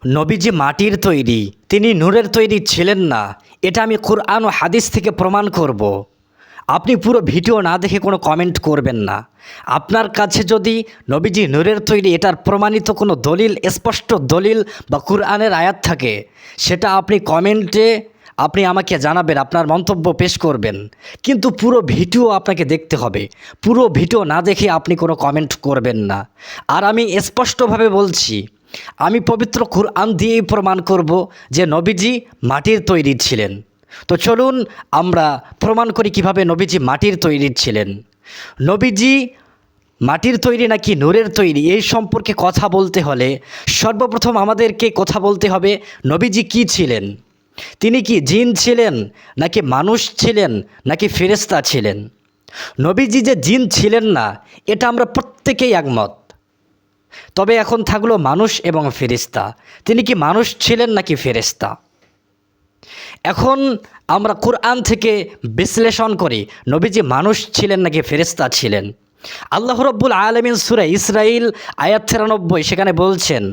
নবীজি মাটির তৈরি, তিনি নূরের তৈরি ছিলেন না। এটা আমি কুরআন ও হাদিস থেকে প্রমাণ করব। আপনি পুরো ভিডিও না দেখে কোনো কমেন্ট করবেন না। আপনার কাছে যদি নবীজি নূরের তৈরি এটার প্রমাণিত কোনো দলিল, স্পষ্ট দলিল বা কুরআনের আয়াত থাকে, সেটা আপনি কমেন্টে আপনি আমাকে জানাবেন, আপনার মন্তব্য পেশ করবেন। কিন্তু পুরো ভিডিও আপনাকে দেখতে হবে। পুরো ভিডিও না দেখে আপনি কোনো কমেন্ট করবেন না। আর আমি স্পষ্টভাবে বলছি, আমি পবিত্র কুরআন দিয়েই প্রমাণ করব যে নবীজি মাটির তৈরি ছিলেন। তো চলুন আমরা প্রমাণ করি কিভাবে নবীজি মাটির তৈরি ছিলেন। নবীজি মাটির তৈরি নাকি নূরের তৈরি, এই সম্পর্কে কথা বলতে হলে সর্বপ্রথম আমাদেরকে কথা বলতে হবে নবীজি কি ছিলেন। তিনি কি জিন ছিলেন, নাকি মানুষ ছিলেন, নাকি ফেরেশতা ছিলেন? নবীজি যে জিন ছিলেন না, এটা আমরা প্রত্যেকেই একমত। তবে এখন থাকলো মানুষ এবং ফেরেশতা। তিনি কি মানুষ ছিলেন নাকি ফেরেশতা? এখন আমরা কুরআন থেকে বিশ্লেষণ করি নবীজি মানুষ ছিলেন নাকি ফেরেশতা ছিলেন। আল্লাহ রাব্বুল আলামিন সূরা ইসরাইল আয়াত ৯৩ সেখানে বলছেন,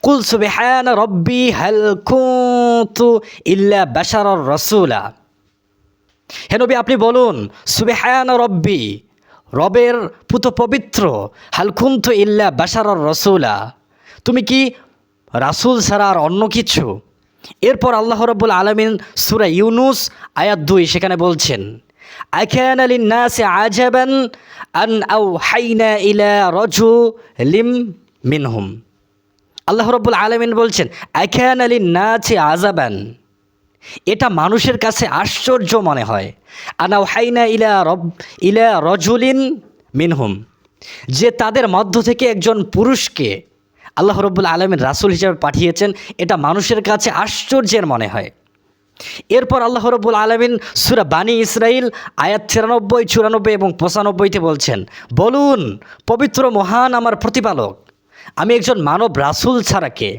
কুল সুবহানা রব্বি হাল কুনতু ইল্লা বাশারার রাসূলা। হে নবী, আপনি বলুন সুবহানা রব্বি, রবের পুত পবিত্র, হাল কুনতু ইল্লা বাশারার রাসূলা, তুমি কি রাসূল ছাড়া আর অন্য কিছু? এরপর আল্লাহ রাব্বুল আলামিন সূরা ইউনুস আয়াত ২ সেখানে বলছেন, আকানা লিন-নাসি আজাবান আন আওহাইনা ইলা রাজুলিম মিনহুম। আল্লাহ রাব্বুল আলামিন বলছেন আকানা লিন-নাসি আজাবান, এটা মানুষের কাছে আশ্চর্য মনে হয়। আন আওহাইনা ইলা রাজুলিন মিনহুম, যে তাদের মধ্য থেকে একজন পুরুষকে আল্লাহ রাব্বুল আলামিন রাসূল হিসেবে পাঠিয়েছেন, এটা মানুষের কাছে আশ্চর্যের মনে হয়। এরপর আল্লাহ রাব্বুল আলামিন সূরা বানী ইসরাইল আয়াত ৯৩, ৯৪ এবং ৯৫-তে বলছেন, বলুন পবিত্র মহান আমার প্রতিপালক, আমি একজন মানব রাসূল ছাড়া কে?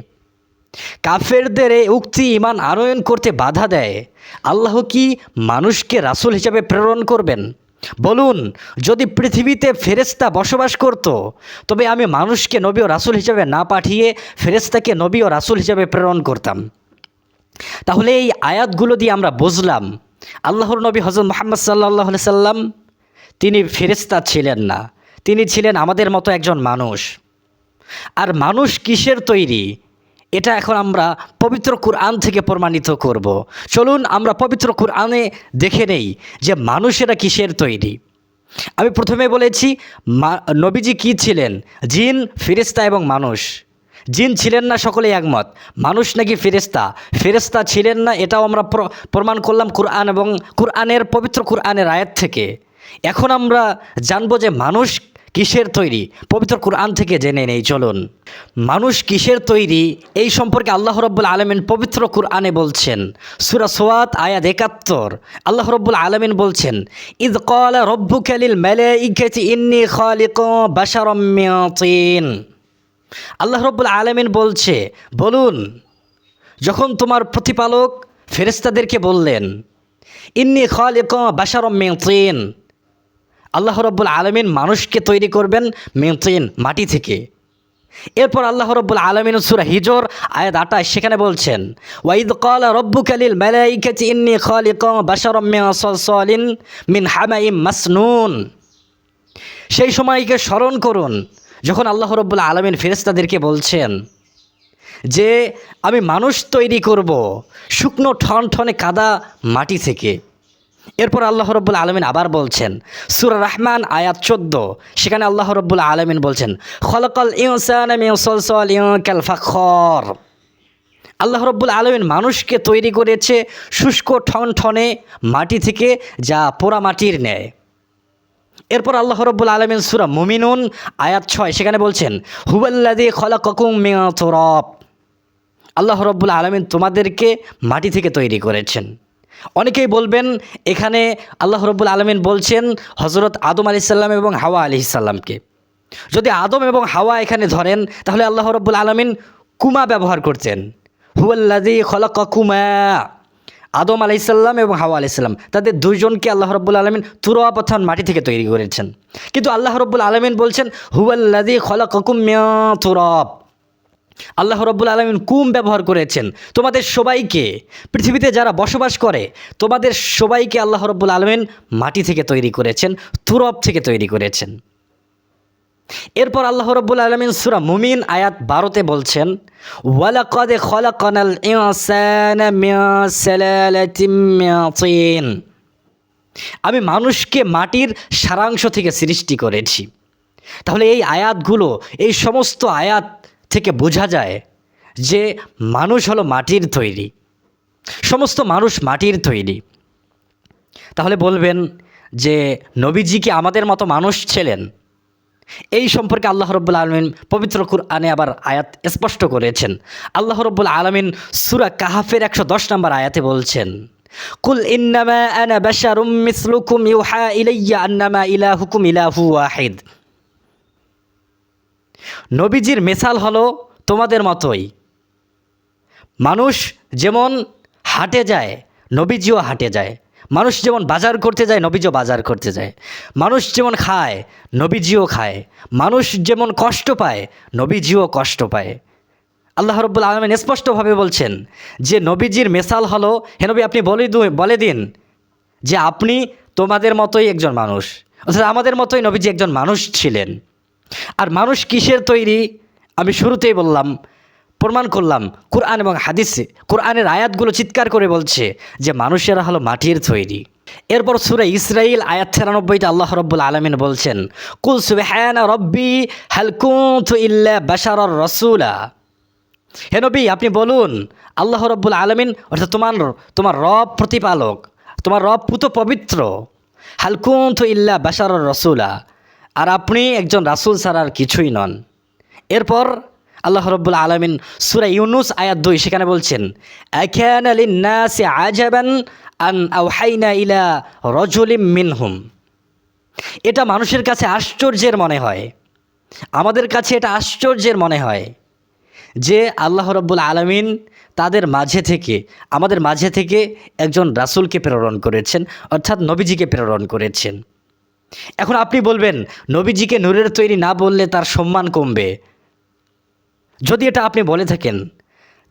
কাফেরদের এই উক্তি ঈমান আনয়ন করতে বাধা দেয়। আল্লাহ কি মানুষকে রাসূল হিসেবে প্রেরণ করবেন? বলুন, যদি পৃথিবীতে ফেরেশতা বসবাস করত, তবে আমি মানুষকে নবী ও রাসূল হিসেবে না পাঠিয়ে ফেরেশতাকে নবী ও রাসূল হিসেবে প্রেরণ করতাম। তাহলে এই আয়াতগুলো দিয়ে আমরা বুঝলাম আল্লাহর নবী হযরত মুহাম্মদ সাল্লাল্লাহু আলাইহি সাল্লাম তিনি ফেরেশতা ছিলেন না, তিনি ছিলেন আমাদের মতো একজন মানুষ। আর মানুষ কিসের তৈরি, এটা এখন আমরা পবিত্র কুরআন থেকে প্রমাণিত করব। চলুন আমরা পবিত্র কুরআনে দেখে নেই যে মানুষেরা কিসের তৈরি। আমি প্রথমে বলেছি নবীজি কি ছিলেন, জিন, ফেরেশতা এবং মানুষ। জিন ছিলেন না, সকলেই একমত। মানুষ নাকি ফেরেশতা, ফেরেশতা ছিলেন না, এটাও আমরা প্রমাণ করলাম কুরআন এবং কুরআনের পবিত্র কুরআনের আয়াত থেকে। এখন আমরা জানবো যে মানুষ কিসের তৈরি, পবিত্র কুরআন থেকে জেনে নেই। চলুন, মানুষ কিসের তৈরি এই সম্পর্কে আল্লাহ রাব্বুল আলামিন পবিত্র কুরআনে বলছেন। সূরা সোয়াত আয়াত ৭১ আল্লাহ রাব্বুল আলামিন বলছেন, ইয ক্বালা রাব্বুকা লিল মালাইকাতি ইন্নী খালিকুম বাশারাম মিন তিন। আল্লাহ রাব্বুল আলামিন বলছে, বলুন যখন তোমার প্রতিপালক ফেরেশতাদেরকে বললেন ইন্নী খালিকুম বাশারাম মিন তিন, আল্লাহ রাব্বুল আলামিন মানুষকে তৈরি করবেন মিন তিন, মাটি থেকে। এরপর আল্লাহ রাব্বুল আলামিন সূরা হিজর আয়াত ২৮ সেখানে বলছেন, ওয়া ইয ক্বালা রাব্বুকা লিল মালাইকাতি ইন্নী খালিকুম বাশারাম মিন সালসালিন মিন হামাইম মাসনুন। সেই সময়কে স্মরণ করুন যখন আল্লাহ রাব্বুল আলামিন ফেরেশতাদেরকে বলছেন যে আমি মানুষ তৈরি করব শুকনো ঠনঠনে কাদা মাটি থেকে। এরপর আল্লাহ রাব্বুল আলামিন আবার বলছেন সূরা রহমান আয়াত ১৪ সেখানে আল্লাহ রাব্বুল আলামিন বলছেন, খলাকাল ইনসানা মিন সালসালিন কাল ফাখর। আল্লাহ রাব্বুল আলামিন মানুষকে তৈরি করেছে শুষ্ক ঠনঠনে মাটি থেকে, যা পোড়া মাটির ন্যায়। এরপর আল্লাহ রাব্বুল আলামিন সূরা মুমিনুন আয়াত ৬ সেখানে বলছেন, হুয়াল্লাযী খলাকাকুম মিন তুরাব। আল্লাহ রাব্বুল আলামিন তোমাদেরকে মাটি থেকে তৈরি করেছেন। অনেকেই বলবেন এখানে আল্লাহ রাব্বুল আলামিন বলছেন হযরত আদম আলাইহিস সালাম এবং হাওয়া আলাইহিস সালামকে। যদি আদম এবং হাওয়া এখানে ধরেন, তাহলে আল্লাহ রাব্বুল আলামিন কুমা ব্যবহার করতেন। হুয়াল্লাযী খলাকাকুমা, আদম আলাইহিস সালাম এবং হাওয়া আলাইহিস সালাম, তাদের দুইজনকে আল্লাহ রাব্বুল আলামিন তুরাব অর্থাৎ মাটি থেকে তৈরি করেছেন। কিন্তু আল্লাহ রাব্বুল আলামিন বলছেন হুয়াল্লাযী খলাকাকুম মিন তুরাব, আল্লাহ রাব্বুল আলামিন কুম ব্যবহার করেছেন। তোমাদের সবাইকে, পৃথিবীতে যারা বসবাস করে তোমাদের সবাইকে আল্লাহ রাব্বুল আলামিন মাটি থেকে তৈরি করেছেন, তুরব থেকে তৈরি করেছেন। এরপর আল্লাহ রাব্বুল আলামিন সূরা মুমিন আয়াত 12-তে বলছেন, ওয়ালাকাদ খলাকনাল ইনসানা মিন সালালাতিম মিন তিন। আমি মানুষকে মাটির সারাংশ থেকে সৃষ্টি করেছি। তাহলে এই আয়াতগুলো, এই সমস্ত আয়াত থেকে বোঝা যায় যে মানুষ হলো মাটির তৈরি, সমস্ত মানুষ মাটির তৈরি। তাহলে বলবেন যে নবীজি কি আমাদের মতো মানুষ ছিলেন? এই সম্পর্কে আল্লাহ রাব্বুল আলামিন পবিত্র কুরআনে আবার আয়াত স্পষ্ট করেছেন। আল্লাহ রাব্বুল আলামিন সূরা কাহাফের 110 নম্বর আয়াতে বলছেন, কুল ইন্নামা আনা বাশারুম মিসলুকুম ইউহা ইলাইয়া আন্নামা ইলাহুকুম ইলাহু ওয়াহিদ। নবীজির মেসাল হলো তোমাদের মতোই। মানুষ যেমন হাটে যায়, নবীজিও হাটে যায়। মানুষ যেমন বাজার করতে যায়, নবীজিও বাজার করতে যায়। মানুষ যেমন খায়, নবীজিও খায়। মানুষ যেমন কষ্ট পায়, নবীজিও কষ্ট পায়। আল্লাহ রাব্বুল আলামিন স্পষ্টভাবে বলছেন যে নবীজির মেসাল হলো, হে নবী আপনি বলে দিন যে আপনি তোমাদের মতোই একজন মানুষ, অর্থাৎ আমাদের মতোই নবীজি একজন মানুষ ছিলেন। আর মানুষ কিসের তৈরি? আমি শুরুতেই বললাম, প্রমাণ করলাম কুরআন এবং হাদিসে। কুরআনের আয়াতগুলো চিৎকার করে বলছে যে মানুষেরা হলো মাটির তৈরি। এরপর সূরা ইসরাঈল আয়াত ৯৩-তে আল্লাহ রাব্বুল আলামিন বলছেন, কুল সুবহানা রাব্বি হাল কুনতু ইল্লা বাশারার রাসূলা। হে নবী আপনি বলুন, আল্লাহ রাব্বুল আলামিন অর্থাৎ তোমার রব প্রতিপালক, তোমার রব পুত পবিত্র, হাল কুনতু ইল্লা বাশারার রাসূলা, আর আপনি একজন রাসূল ছাড়া আর কিছুই নন। এরপর আল্লাহ রাব্বুল আলামিন সূরা ইউনুস আয়াত ২ সেখানে বলছেন, আকানা লিন-নাসি আজাবান আন আওহাইনা ইলা রাজুলিম মিনহুম। এটা মানুষের কাছে আশ্চর্যের মনে হয়, আমাদের কাছে এটা আশ্চর্যের মনে হয় যে আল্লাহ রাব্বুল আলামিন তাদের মাঝে থেকে, আমাদের মাঝে থেকে একজন রাসূলকে প্রেরণ করেছেন, অর্থাৎ নবীজিকে প্রেরণ করেছেন। এখন আপনি বলবেন নবীজিকে নূরের তৈরি না বললে তার সম্মান কমবে। যদি এটা আপনি বলে থাকেন,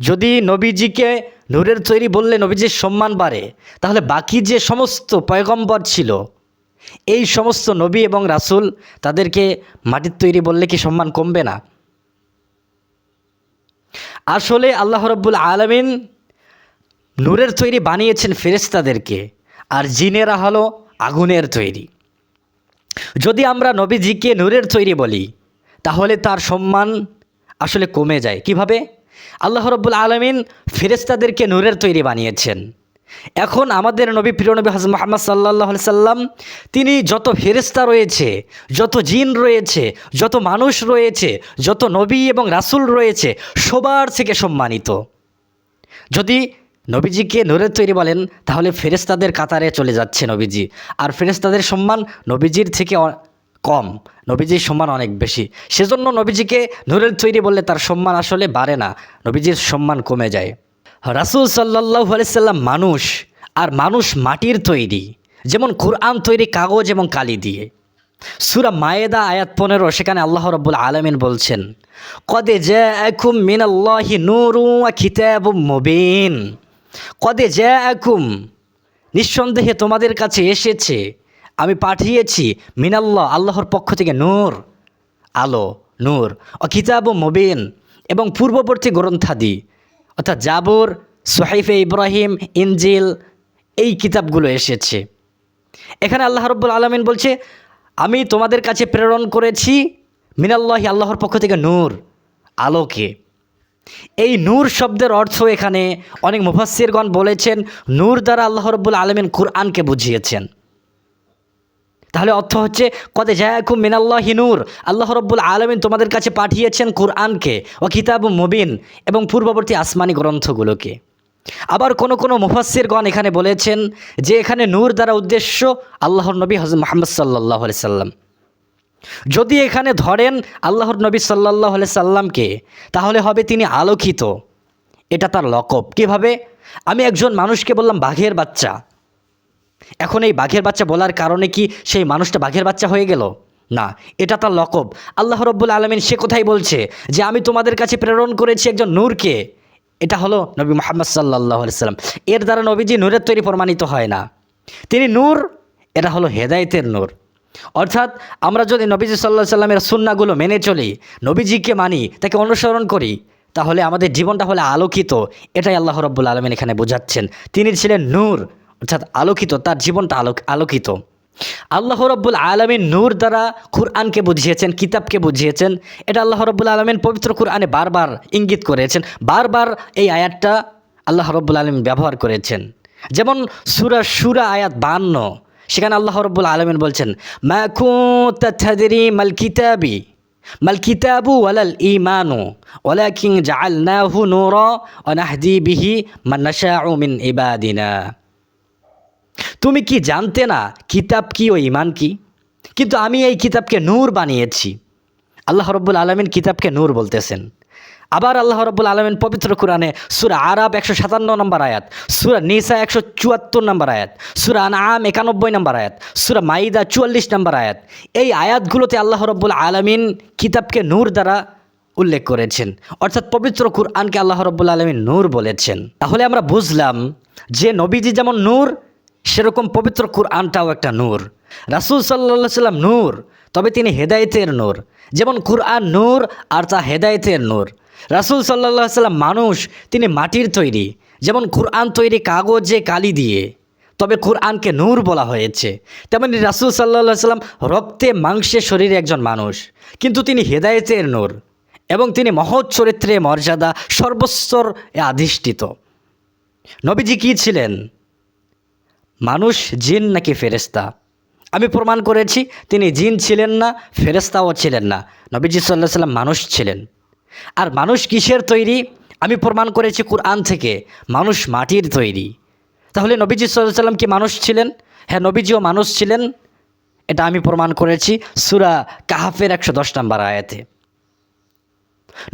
যদি নবীজিকে নূরের তৈরি বললে নবীজির সম্মান বাড়ে, তাহলে বাকি যে সমস্ত পয়গম্বর ছিল, এই সমস্ত নবী এবং রাসূল, তাদেরকে মাটির তৈরি বললে কি সম্মান কমবে না? আসলে আল্লাহ রাব্বুল আলামিন নূরের তৈরি বানিয়েছেন ফেরেশতাদেরকে, আর জিনেরা হলো আগুনের তৈরি। যদি আমরা নবীজিকে নূরের তৈরি বলি তাহলে তার সম্মান আসলে কমে যায়। কিভাবে? আল্লাহ রাব্বুল আলামিন ফেরেশতাদেরকে নূরের তৈরি বানিয়েছেন। এখন আমাদের নবী, প্রিয় নবী হযরত মুহাম্মদ সাল্লাল্লাহু আলাইহি সাল্লাম, তিনি যত ফেরেশতা রয়েছে, যত জিন রয়েছে, যত মানুষ রয়েছে, যত নবী এবং রাসূল রয়েছে, সবার থেকে সম্মানিত। যদি নবীজিকে নূরের তৈরি বলেন তাহলে ফেরেশতাদের কাতারে চলে যাচ্ছে নবীজি, আর ফেরেশতাদের সম্মান নবীজির থেকে কম, নবীজির সম্মান অনেক বেশি। সেজন্য নবীজিকে নূরের তৈরি বললে তার সম্মান আসলে বাড়ে না, নবীজির সম্মান কমে যায়। রাসূল সাল্লাল্লাহু আলাইহি সাল্লাম মানুষ, আর মানুষ মাটির তৈরি। যেমন কুরআন তৈরি কাগজ এবং কালি দিয়ে। সূরা মায়েদা আয়াত ১৫ সেখানে আল্লাহ রাব্বুল আলামিন বলছেন, কদ জাআকুম মিনাল্লাহি নূরুন ওয়া কিতাবুম মুবিন। কদ জাআকুম, নিঃসন্দেহে তোমাদের কাছে এসেছে, আমি পাঠিয়েছি, মিনাল্লাহ, আল্লাহর পক্ষ থেকে, নূর, আলো, নূর, ও কিতাবুম মুবিন, এবং পূর্ববর্তী গ্রন্থাদি, অর্থাৎ জাবুর, সুহাইফে ইব্রাহিম, ইনজিল, এই কিতাবগুলো এসেছে। এখানে আল্লাহ রাব্বুল আলামিন বলছে আমি তোমাদের কাছে প্রেরণ করেছি মিনাল্লাহি, আল্লাহর পক্ষ থেকে, নূর, আলোকে। এই নূর শব্দের অর্থ এখানে অনেক মুফাসসিরগণ বলেছেন নূর দ্বারা আল্লাহ রাব্বুল আলামিন কুরআনকে বুঝিয়েছেন। তাহলে অর্থ হচ্ছে কদ জাআকুম মিনাল্লাহি নূর, আল্লাহ রাব্বুল আলামিন তোমাদের কাছে পাঠিয়েছেন কুরআনকে, ও কিতাবুম মুবিন, এবং পূর্ববর্তী আসমানি গ্রন্থগুলোকে। আবার কোনো মুফাসসিরগণ এখানে বলেছেন যে এখানে নূর দ্বারা উদ্দেশ্য আল্লাহর নবী হযরত মুহাম্মদ সাল্লাল্লাহু আলাইহি সাল্লাম। যদি এখানে ধরেন আল্লাহর নবী সাল্লাল্লাহু আলাইহি সাল্লামকে, তাহলে হবে তিনি আলোকিত, এটা তার লকব। কিভাবে? আমি একজন মানুষকে বললাম বাঘের বাচ্চা, এখন এই বাঘের বাচ্চা বলার কারণে কি সেই মানুষটা বাঘের বাচ্চা হয়ে গেল? না, এটা তার লকব। আল্লাহ রব্বুল আলমিন সে কথাই বলছে যে আমি তোমাদের কাছে প্রেরণ করেছি একজন নূরকে। এটা হলো নবী মুহাম্মদ সাল্লাল্লাহু আলাইহি সাল্লাম। এর দ্বারা নবীজি নূরের তৈরি প্রমাণিত হয় না, তিনি নূর, এটা হলো হেদায়েতের নূর। অর্থাৎ আমরা যদি নবীজি সাল্লাল্লাহু আলাইহি সাল্লামের সুন্নাহগুলো মেনে চলি, নবীজিকে মানি, তাকে অনুসরণ করি, তাহলে আমাদের জীবনটা হলে আলোকিত। এটাই আল্লাহ রব্বুল আলমিন এখানে বোঝাচ্ছেন। তিনি ছিলেন নূর, অর্থাৎ আলোকিত, তার জীবনটা আলোকিত। আল্লাহ রব্বুল আলমিন নূর দ্বারা কুরআনকে বুঝিয়েছেন, কিতাবকে বুঝিয়েছেন। এটা আল্লাহ রব্বুল আলমিন পবিত্র কুরআনে বারবার ইঙ্গিত করেছেন, বারবার এই আয়াতটা আল্লাহ রব্বুল আলমিন ব্যবহার করেছেন। যেমন সূরা শুরা আয়াত 52, সেখানে আল্লাহ রব্বুল আলমিন বলছেন, মা কুনতা তাদরি মাল কিতাবু ওয়ালাল ঈমানু ওয়ালাকিন জাআলনাহু নূরা ওয়া নাহদি বিহি মান নাশাউ মিন ইবাদিনা। তুমি কি জানতে না কিতাব কি ও ঈমান কি? কিন্তু আমি এই কিতাবকে নূর বানিয়েছি। আল্লাহ রব্বুল আলমিন কিতাবকে নূর বলতেছেন। আবার আল্লাহ রব্বুল আলমিন পবিত্র কুরআনে সূরা আরাব 157 নম্বর আয়াত, সূরা নিসা 174 নম্বর আয়াত, সূরা আনআম 91 নম্বর আয়াত, সূরা মাইদা 44 নম্বর আয়াত, এই আয়াতগুলোতে আল্লাহ রব্বুল আলমিন কিতাবকে নূর দ্বারা উল্লেখ করেছেন। অর্থাৎ পবিত্র কুরআনকে আল্লাহ রব্বুল আলমিন নূর বলেছেন। তাহলে আমরা বুঝলাম যে নবীজি যেমন নূর, সেরকম পবিত্র কুরআনটাও একটা নূর। রাসূল সাল্লাল্লাহু আলাইহি সাল্লাম নূর, তবে তিনি হেদায়েতের নূর। যেমন কুরআন নূর আর তা হেদায়েতের নূর। রাসূল সাল্লাল্লাহু আলাইহি সাল্লাম মানুষ, তিনি মাটির তৈরি। যেমন কুরআন তৈরি কাগজে কালি দিয়ে, তবে কুরআনকে নূর বলা হয়েছে। তেমনি রাসূল সাল্লাল্লাহু আলাইহি সাল্লাম রক্তে মাংসে শরীরে একজন মানুষ, কিন্তু তিনি হেদায়েতের নূর এবং তিনি মহৎ চরিত্রে মর্যাদা সর্বস্তর আধিষ্ঠিত। নবীজি কী ছিলেন? মানুষ, জিন নাকি ফেরেশতা? আমি প্রমাণ করেছি তিনি জিন ছিলেন না, ফেরেশতাও ছিলেন না। নবীজি সাল্লাল্লাহু আলাইহি সাল্লাম মানুষ ছিলেন। আর মানুষ কিসের তৈরি? আমি প্রমাণ করেছি কুরআন থেকে, মানুষ মাটির তৈরি। তাহলে নবীজি সাল্লাল্লাহু আলাইহি সাল্লাম কি মানুষ ছিলেন? হ্যাঁ, নবীজিও মানুষ ছিলেন। এটা আমি প্রমাণ করেছি সূরা কাহাফের 110 নম্বর আয়াতে।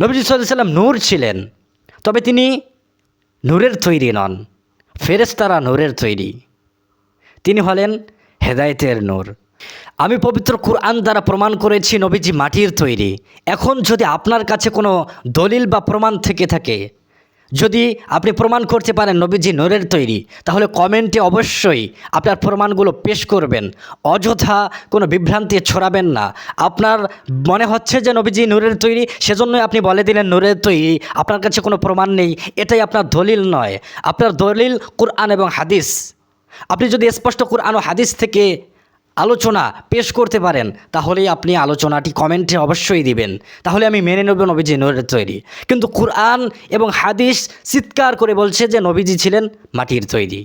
নবীজি সাল্লাল্লাহু আলাইহি সাল্লাম নূর ছিলেন, তবে তিনি নূরের তৈরি নন, ফেরেশতারা নূরের তৈরি। তিনি হলেন হেদায়েতের নূর। আমি পবিত্র কুরআন দ্বারা প্রমাণ করেছি নবীজি মাটির তৈরি। এখন যদি আপনার কাছে কোনো দলিল বা প্রমাণ থেকে থাকে, যদি আপনি প্রমাণ করতে পারেন নবীজি নূরের তৈরি, তাহলে কমেন্টে অবশ্যই আপনার প্রমাণগুলো পেশ করবেন। অযথা কোনো বিভ্রান্তি ছড়াবেন না। আপনার মনে হচ্ছে যে নবীজি নূরের তৈরি, সেজন্যই আপনি বলে দিলেন নূরের তৈরি, আপনার কাছে কোনো প্রমাণ নেই। এটাই আপনার দলিল নয়। আপনার দলিল কুরআন এবং হাদিস। আপনি যদি স্পষ্ট কুরআন ও হাদিস থেকে আলোচনা পেশ করতে পারেন, তাহলেই আপনি আলোচনাটি কমেন্টে অবশ্যই দিবেন। তাহলে আমি মেনে নেব নবীজি নূরের তৈরি। কিন্তু কুরআন এবং হাদিস চিৎকার করে বলছে যে নবীজি ছিলেন মাটির তৈরি।